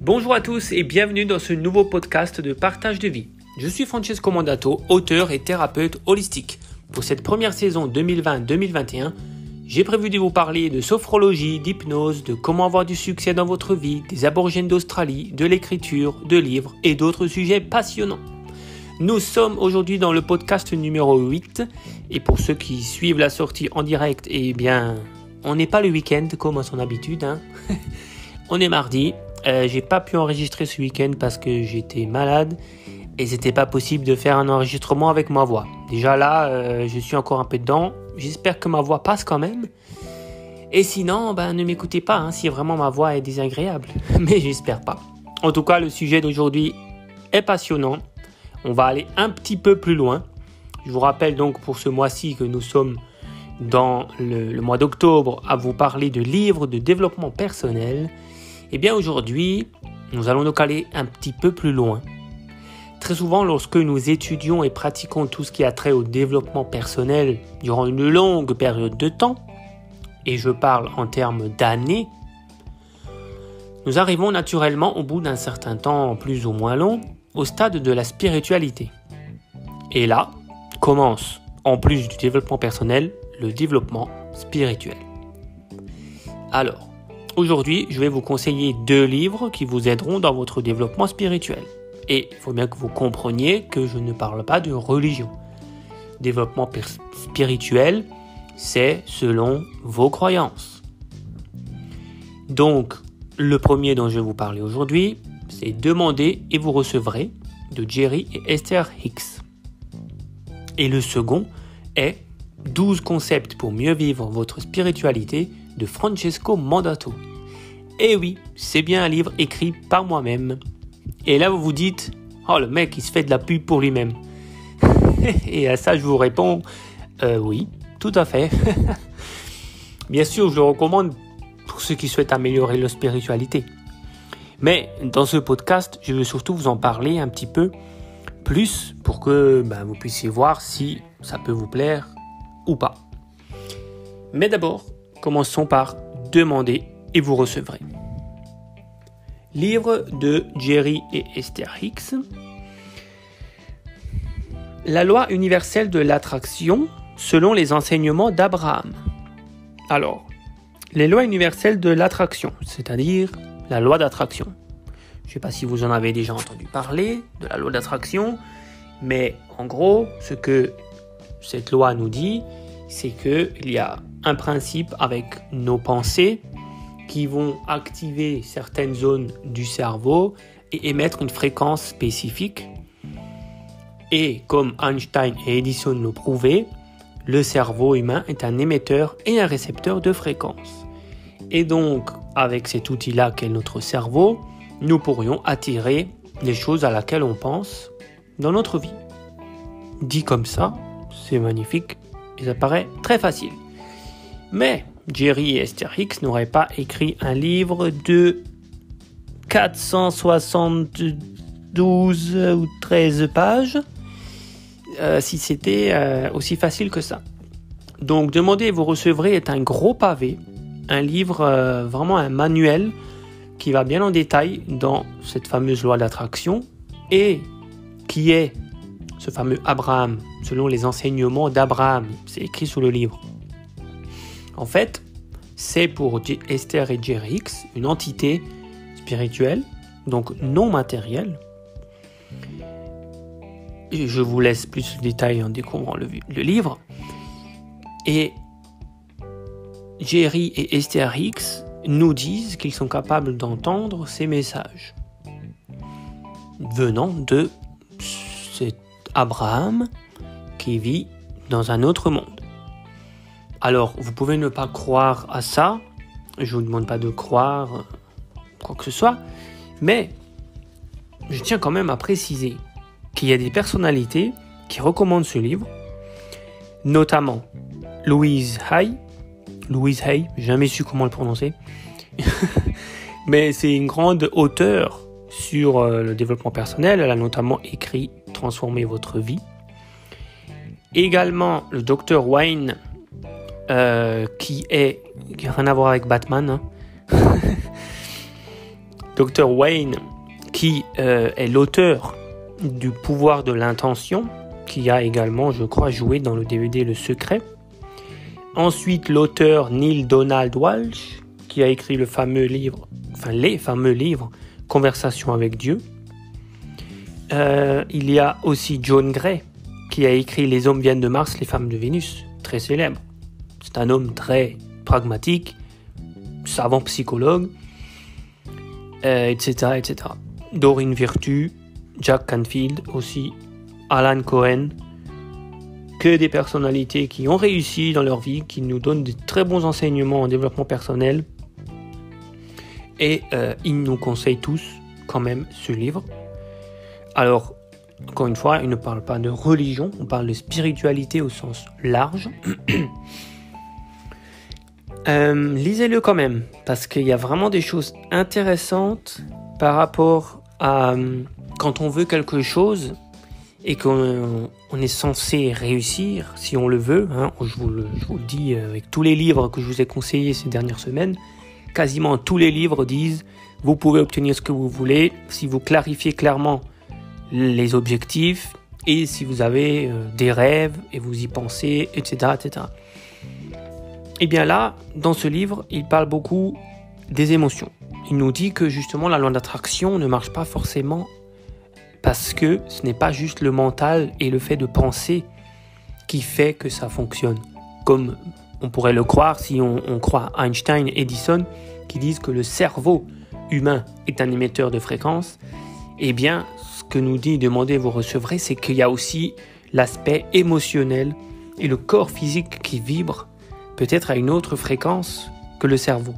Bonjour à tous et bienvenue dans ce nouveau podcast de partage de vie. Je suis Francesco Mandato, auteur et thérapeute holistique. Pour cette première saison 2020-2021, j'ai prévu de vous parler de sophrologie, d'hypnose, de comment avoir du succès dans votre vie, des aborigènes d'Australie, de l'écriture, de livres et d'autres sujets passionnants. Nous sommes aujourd'hui dans le podcast numéro 8 et pour ceux qui suivent la sortie en direct, on n'est pas le week-end comme à son habitude. On est mardi. J'ai pas pu enregistrer ce week-end parce que j'étais malade et c'était pas possible de faire un enregistrement avec ma voix. Déjà là, je suis encore un peu dedans. J'espère que ma voix passe quand même. Et sinon, ne m'écoutez pas si vraiment ma voix est désagréable. Mais j'espère pas. En tout cas, le sujet d'aujourd'hui est passionnant. On va aller un petit peu plus loin. Je vous rappelle donc pour ce mois-ci que nous sommes dans le mois d'octobre à vous parler de livres de développement personnel. Aujourd'hui, nous allons nous aller un petit peu plus loin. Très souvent, lorsque nous étudions et pratiquons tout ce qui a trait au développement personnel durant une longue période de temps, et je parle en termes d'années, nous arrivons naturellement au bout d'un certain temps plus ou moins long au stade de la spiritualité. Et là, commence, en plus du développement personnel, le développement spirituel. Alors, aujourd'hui, je vais vous conseiller 2 livres qui vous aideront dans votre développement spirituel. Et il faut bien que vous compreniez que je ne parle pas de religion. Développement spirituel, c'est selon vos croyances. Donc, le premier dont je vais vous parler aujourd'hui, c'est « Demandez et vous recevrez » de Jerry et Esther Hicks. Et le second est « 12 concepts pour mieux vivre votre spiritualité » de Francesco Mandato. Et oui, c'est bien un livre écrit par moi-même. Et là, vous vous dites, oh, le mec, il se fait de la pub pour lui-même. Et à ça, je vous réponds, oui, tout à fait. Bien sûr, je le recommande pour ceux qui souhaitent améliorer leur spiritualité. Mais dans ce podcast, je veux surtout vous en parler un petit peu plus pour que vous puissiez voir si ça peut vous plaire ou pas. Mais d'abord, commençons par demander et vous recevrez. Livre de Jerry et Esther Hicks. La loi universelle de l'attraction selon les enseignements d'Abraham. Alors, les lois universelles de l'attraction, c'est-à-dire la loi d'attraction. Je ne sais pas si vous en avez déjà entendu parler de la loi d'attraction, mais en gros, ce que cette loi nous dit, c'est qu'il y a un principe avec nos pensées qui vont activer certaines zones du cerveau et émettre une fréquence spécifique. Et comme Einstein et Edison l'ont prouvé, le cerveau humain est un émetteur et un récepteur de fréquences. Et donc, avec cet outil-là qu'est notre cerveau, nous pourrions attirer les choses à laquelle on pense dans notre vie. Dit comme ça, c'est magnifique. Et ça paraît très facile. Mais Jerry et Esther Hicks n'auraient pas écrit un livre de 472 ou 13 pages si c'était aussi facile que ça. Donc, Demandez et vous recevrez est un gros pavé, un livre, vraiment un manuel qui va bien en détail dans cette fameuse loi d'attraction et qui est ce fameux Abraham, selon les enseignements d'Abraham. C'est écrit sous le livre. En fait, c'est pour Esther et Jerry Hicks une entité spirituelle, donc non matérielle. Et je vous laisse plus de détails en découvrant le livre. Et Jerry et Esther Hicks nous disent qu'ils sont capables d'entendre ces messages venant de cet Abraham qui vit dans un autre monde. Alors, vous pouvez ne pas croire à ça, je ne vous demande pas de croire quoi que ce soit, mais je tiens quand même à préciser qu'il y a des personnalités qui recommandent ce livre, notamment Louise Hay, j'ai jamais su comment le prononcer, mais c'est une grande auteure sur le développement personnel. Elle a notamment écrit « Transformer votre vie ». Également le Dr Wayne, qui n'a rien à voir avec Batman, Dr. Wayne, qui est l'auteur du pouvoir de l'intention, qui a également, je crois, joué dans le DVD Le Secret. Ensuite, l'auteur Neale Donald Walsch, qui a écrit les fameux livres Conversation avec Dieu. Il y a aussi John Gray, qui a écrit Les hommes viennent de Mars, les femmes de Vénus, très célèbre. C'est un homme très pragmatique, savant psychologue, etc., etc. Doreen Virtue, Jack Canfield aussi, Alan Cohen, que des personnalités qui ont réussi dans leur vie, qui nous donnent de très bons enseignements en développement personnel. Et ils nous conseillent tous quand même ce livre. Alors, encore une fois, il ne parle pas de religion, on parle de spiritualité au sens large. Lisez-le quand même, parce qu'il y a vraiment des choses intéressantes par rapport à quand on veut quelque chose et qu'on est censé réussir, si on le veut. Je vous le dis avec tous les livres que je vous ai conseillés ces dernières semaines, quasiment tous les livres disent « Vous pouvez obtenir ce que vous voulez si vous clarifiez clairement les objectifs et si vous avez des rêves et vous y pensez, etc. etc. » Et bien là, dans ce livre, il parle beaucoup des émotions. Il nous dit que justement la loi d'attraction ne marche pas forcément parce que ce n'est pas juste le mental et le fait de penser qui fait que ça fonctionne. Comme on pourrait le croire si on croit Einstein et Edison qui disent que le cerveau humain est un émetteur de fréquences. Eh bien, ce que nous dit Demandez, vous recevrez, c'est qu'il y a aussi l'aspect émotionnel et le corps physique qui vibre peut-être à une autre fréquence que le cerveau.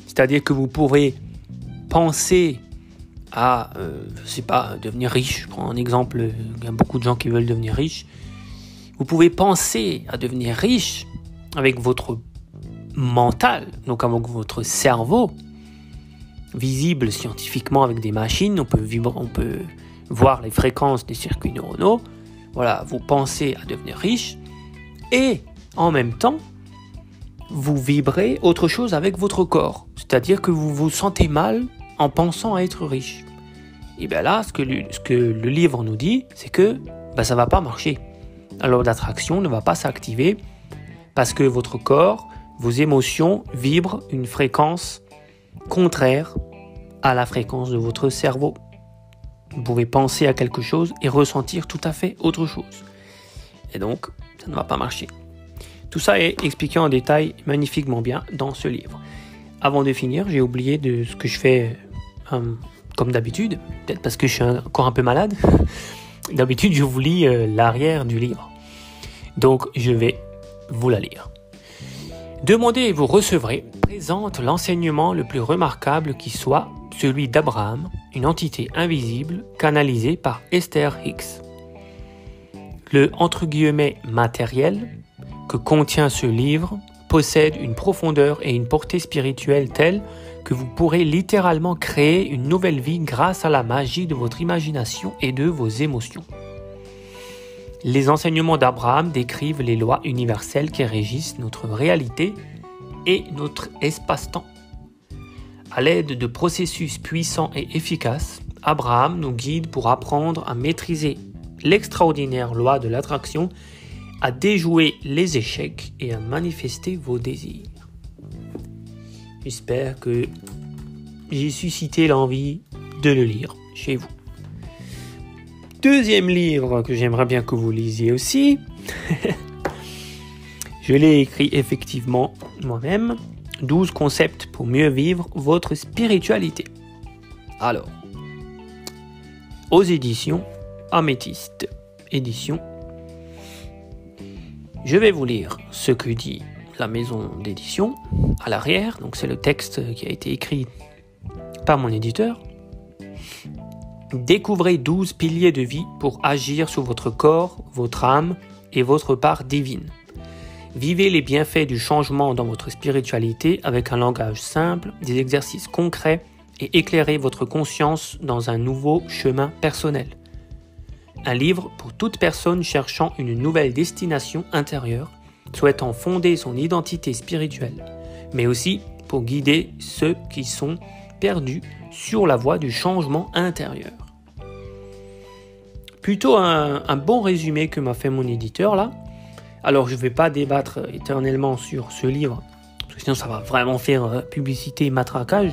C'est-à-dire que vous pourrez penser à, devenir riche. Je prends un exemple, il y a beaucoup de gens qui veulent devenir riches. Vous pouvez penser à devenir riche avec votre mental, donc avec votre cerveau, visible scientifiquement avec des machines. On peut voir les fréquences des circuits neuronaux. Voilà, vous pensez à devenir riche et en même temps, vous vibrez autre chose avec votre corps. C'est-à-dire que vous vous sentez mal en pensant à être riche. Et bien là, ce que le livre nous dit, c'est que ça ne va pas marcher. La loi d'attraction ne va pas s'activer parce que votre corps, vos émotions vibrent une fréquence contraire à la fréquence de votre cerveau. Vous pouvez penser à quelque chose et ressentir tout à fait autre chose. Et donc, ça ne va pas marcher. Tout ça est expliqué en détail magnifiquement bien dans ce livre. Avant de finir, j'ai oublié de ce que je fais comme d'habitude, peut-être parce que je suis encore un peu malade. D'habitude, je vous lis l'arrière du livre. Donc, je vais vous la lire. Demandez et vous recevrez présente l'enseignement le plus remarquable qui soit, celui d'Abraham, une entité invisible canalisée par Esther Hicks. Le « matériel » que contient ce livre possède une profondeur et une portée spirituelle telle que vous pourrez littéralement créer une nouvelle vie grâce à la magie de votre imagination et de vos émotions. Les enseignements d'Abraham décrivent les lois universelles qui régissent notre réalité et notre espace-temps. À l'aide de processus puissants et efficaces, Abraham nous guide pour apprendre à maîtriser l'extraordinaire loi de l'attraction, à déjouer les échecs et à manifester vos désirs. J'espère que j'ai suscité l'envie de le lire chez vous. Deuxième livre que j'aimerais bien que vous lisiez aussi. Je l'ai écrit effectivement moi-même. 12 concepts pour mieux vivre votre spiritualité. Alors, aux éditions Améthyste Édition. Je vais vous lire ce que dit la maison d'édition à l'arrière. Donc c'est le texte qui a été écrit par mon éditeur. Découvrez 12 piliers de vie pour agir sur votre corps, votre âme et votre part divine. Vivez les bienfaits du changement dans votre spiritualité avec un langage simple, des exercices concrets et éclairez votre conscience dans un nouveau chemin personnel. Un livre pour toute personne cherchant une nouvelle destination intérieure, souhaitant fonder son identité spirituelle, mais aussi pour guider ceux qui sont perdus sur la voie du changement intérieur. Plutôt un bon résumé que m'a fait mon éditeur là. Alors je ne vais pas débattre éternellement sur ce livre, parce que sinon ça va vraiment faire publicité et matraquage.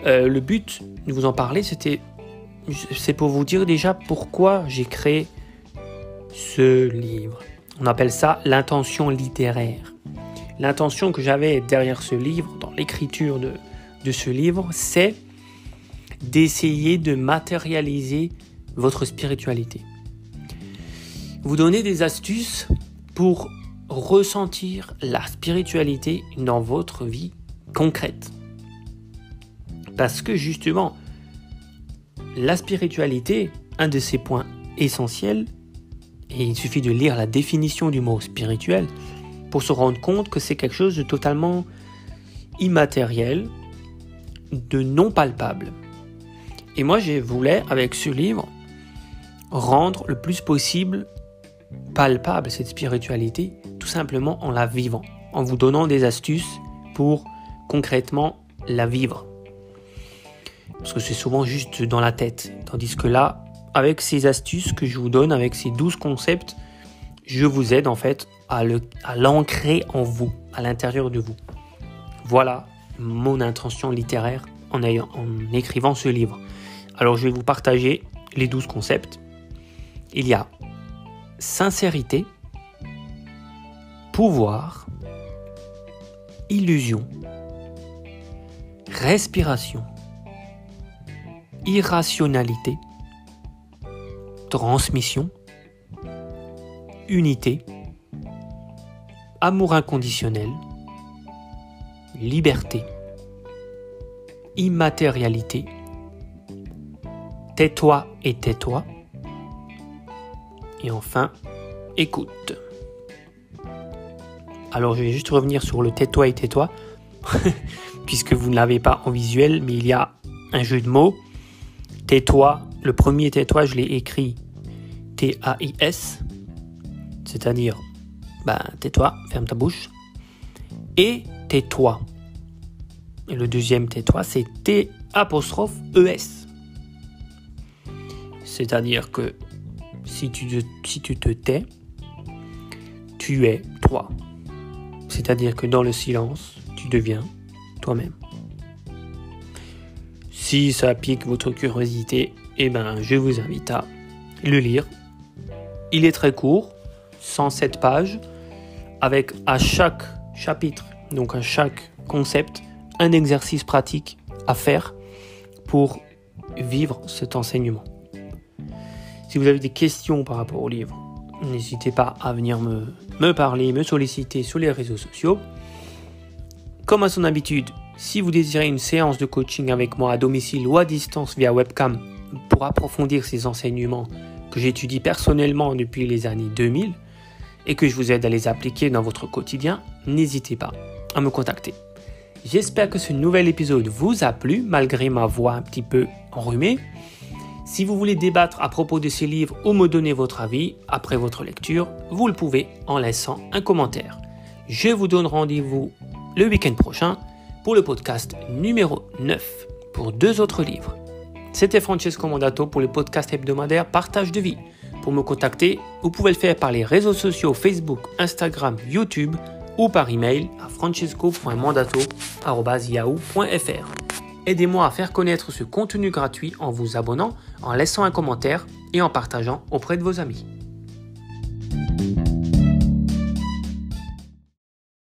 Le but de vous en parler, c'est pour vous dire déjà pourquoi j'ai créé ce livre. On appelle ça l'intention littéraire. L'intention que j'avais derrière ce livre, dans l'écriture de ce livre, c'est d'essayer de matérialiser votre spiritualité. Vous donner des astuces pour ressentir la spiritualité dans votre vie concrète. Parce que justement, la spiritualité, un de ses points essentiels, et il suffit de lire la définition du mot spirituel pour se rendre compte que c'est quelque chose de totalement immatériel, de non palpable. Et moi, je voulais, avec ce livre, rendre le plus possible palpable cette spiritualité, tout simplement en la vivant, en vous donnant des astuces pour concrètement la vivre. Parce que c'est souvent juste dans la tête, tandis que là, avec ces astuces que je vous donne, avec ces 12 concepts, je vous aide en fait à l'ancrer en vous, à l'intérieur de vous. Voilà mon intention littéraire en écrivant ce livre. Alors je vais vous partager les 12 concepts. Il y a sincérité, pouvoir, illusion, respiration, irrationalité, transmission, unité, amour inconditionnel, liberté, immatérialité, tais-toi et tais-toi, et enfin, écoute. Alors, je vais juste revenir sur le tais-toi et tais-toi, puisque vous ne l'avez pas en visuel, mais il y a un jeu de mots. Tais-toi, le premier tais-toi, je l'ai écrit T-A-I-S, c'est-à-dire, tais-toi, ferme ta bouche, et tais-toi. Et le deuxième tais-toi, c'est T-E-S. C'est-à-dire que si tu te tais, tu es toi. C'est-à-dire que dans le silence, tu deviens toi-même. Si ça pique votre curiosité, je vous invite à le lire. Il est très court, 107 pages, avec à chaque chapitre, donc à chaque concept, un exercice pratique à faire pour vivre cet enseignement. Si vous avez des questions par rapport au livre, n'hésitez pas à venir me parler, me solliciter sur les réseaux sociaux. Comme à son habitude, si vous désirez une séance de coaching avec moi à domicile ou à distance via webcam pour approfondir ces enseignements que j'étudie personnellement depuis les années 2000 et que je vous aide à les appliquer dans votre quotidien, n'hésitez pas à me contacter. J'espère que ce nouvel épisode vous a plu malgré ma voix un petit peu enrhumée. Si vous voulez débattre à propos de ces livres ou me donner votre avis après votre lecture, vous le pouvez en laissant un commentaire. Je vous donne rendez-vous le week-end prochain pour le podcast numéro 9 pour 2 autres livres. C'était Francesco Mondato pour le podcast hebdomadaire Partage de vie. Pour me contacter, vous pouvez le faire par les réseaux sociaux Facebook, Instagram, YouTube ou par email à francesco.mondato@yahoo.fr. Aidez-moi à faire connaître ce contenu gratuit en vous abonnant, en laissant un commentaire et en partageant auprès de vos amis.